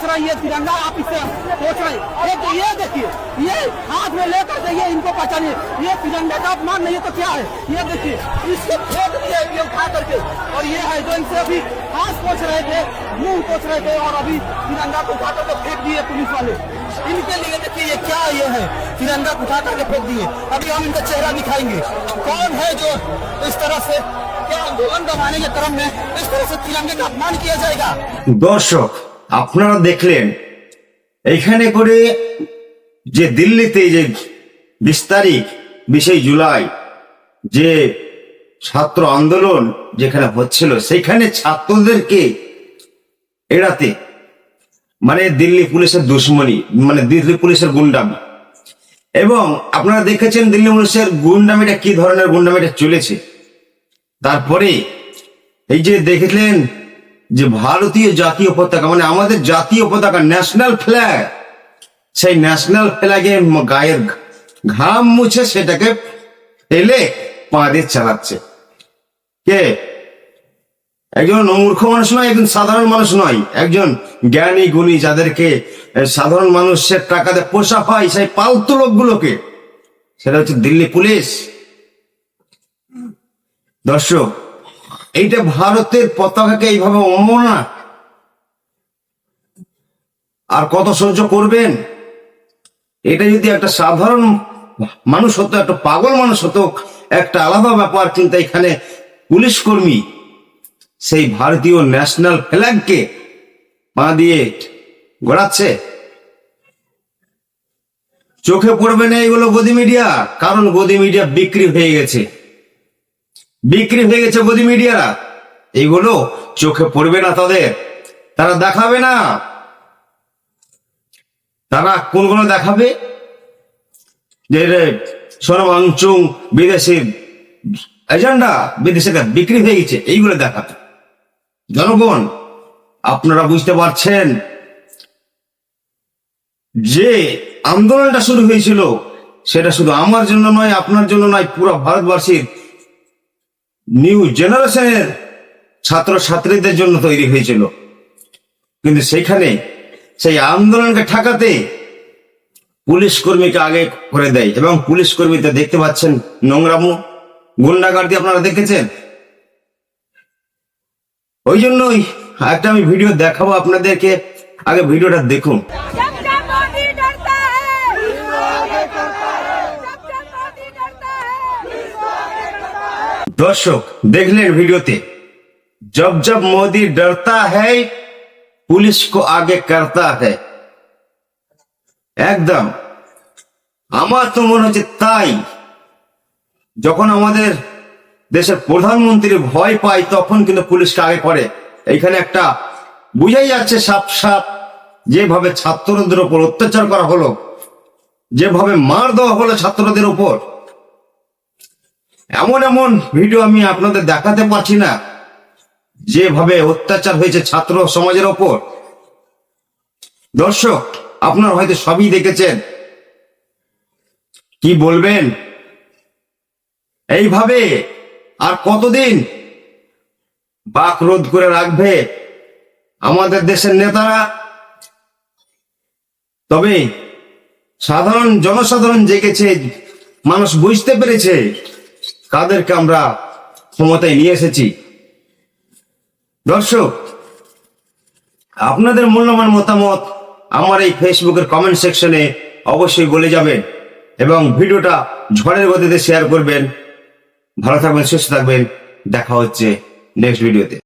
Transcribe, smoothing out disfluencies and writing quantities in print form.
रहे हैं ये तिरंगा आप इससे सोच रहे हैं। ये देखिए ये हाथ में लेकर के ये इनको पहचानिए, ये तिरंगे का अपमान नहीं है तो क्या है। ये देखिए इसको फेंक दिया ये उठा करके, और ये है जो इनसे अभी हाथ पोछ रहे थे, मुंह पोछ रहे थे, और अभी तिरंगा को उठा करके फेंक दिए पुलिस वाले। इनके लिए देखिए ये क्या ये है, तिरंगा को उठा करके फेंक दिए। अभी हम इनका चेहरा दिखाएंगे कौन है जो इस तरह से क्या आंदोलन दबाने के क्रम में इस तरह से तिरंगे का अपमान किया जाएगा। দর্শক আপনারা দেখলেন এইখানে করে যে দিল্লিতে যে 20 তারিখ 20 জুলাই যে ছাত্র আন্দোলন যেখানে হচ্ছিল সেখানে ছাত্রদেরকে এড়াতে মানে দিল্লি পুলিশের দুশ্মনী, মানে দিল্লি পুলিশের গুন্ডামি। এবং আপনারা দেখেছেন দিল্লি পুলিশের গুন্ডামিটা কি ধরনের গুন্ডামিটা চলেছে। তারপরে এই যে দেখলেন যে ভারতীয় জাতীয় পতাকা মানে আমাদের জাতীয় পতাকা ন্যাশনাল ফ্ল্যাগ, সেই ন্যাশনাল ফ্ল্যাগে গায়ের ঘাম মুছে সেটাকে ফেলে পা দিয়ে চালাচ্ছে কে? একজন মূর্খ মানুষ নয়, একজন সাধারণ মানুষ নয়, একজন জ্ঞানী গুণী যাদেরকে সাধারণ মানুষের টাকাতে পোষা হয় সেই পালতু লোকগুলোকে, সেটা হচ্ছে দিল্লি পুলিশ। দর্শক এইটা ভারতের পতাকাকে এইভাবে অবমাননা আর কত সহ্য করবেন? এটা যদি একটা সাধারণ মানুষ হতো, একটা পাগল মানুষ হতো, একটা আলাদা ব্যাপার, কিন্তু এখানে পুলিশ কর্মী সেই ভারতীয় ন্যাশনাল ফ্ল্যাগকে পা দিয়ে গড়াচ্ছে। চোখে পড়বে না এগুলো গদি মিডিয়া, কারণ গদি মিডিয়া বিক্রি হয়ে গেছে, বিক্রি হয়ে গেছে গদি মিডিয়ারা। এইগুলো চোখে পড়বে না তাদের, তারা দেখাবে না। তারা কোনগুলো দেখাবে? যে সোনাম ওয়াংচুক বিদেশি এজেন্ডা, বিদেশে বিক্রি হয়ে গেছে, এইগুলো দেখাবে। জনগণ আপনারা বুঝতে পারছেন যে আন্দোলনটা শুরু হয়েছিল সেটা শুধু আমার জন্য নয়, আপনার জন্য নয়, পুরো ভারতবাসীর নিউ জেনারেশনের ছাত্র ছাত্রীদের জন্য তৈরি হয়েছিল। কিন্তু সেখানে সেই আন্দোলনকে ঠেকাতে পুলিশ কর্মীকে আগে করে দেয়, এবং পুলিশ কর্মীতে দেখতে পাচ্ছেন নোংরামো গুন্ডাগার্দি আপনারা দেখেছেন। ওই জন্যই একটা আমি ভিডিও দেখাবো আপনাদেরকে, আগে ভিডিওটা দেখুন। দর্শক দেখলেন ভিডিওতে, जब जब मोदी डरता है पुलिस को आगे करता है। একদম আমার তো মনে হচ্ছে তাই। যখন আমাদের দেশের প্রধানমন্ত্রী ভয় পায় তখন কিন্তু পুলিশকে আগে করে। এইখানে একটা বুঝাই যাচ্ছে সাপ সাপ, যেভাবে ছাত্রদের উপর অত্যাচার করা হলো, যেভাবে মার দেওয়া হলো ছাত্রদের উপর, এমন এমন ভিডিও আমি আপনাদের দেখাতে পারছি না, যেভাবে অত্যাচার হয়েছে ছাত্র সমাজের ওপর। দর্শক আপনারা হয়তো সবই দেখেছেন, কি বলবেন? এইভাবে আর কতদিন বাক রোধ করে রাখবে আমাদের দেশের নেতারা? তবে সাধারণ জনসাধারণ জেগেছে, মানুষ বুঝতে পেরেছে কাদেরকে আমরা ক্ষমতায় নিয়ে এসেছি। দর্শক আপনাদের মূল্যবান মতামত আমার এই ফেসবুকের কমেন্ট সেকশনে অবশ্যই বলে যাবেন, এবং ভিডিওটা ঝড়ের গতিতে শেয়ার করবেন। ভালো থাকবেন, সুস্থ থাকবেন, দেখা হচ্ছে নেক্সট ভিডিওতে।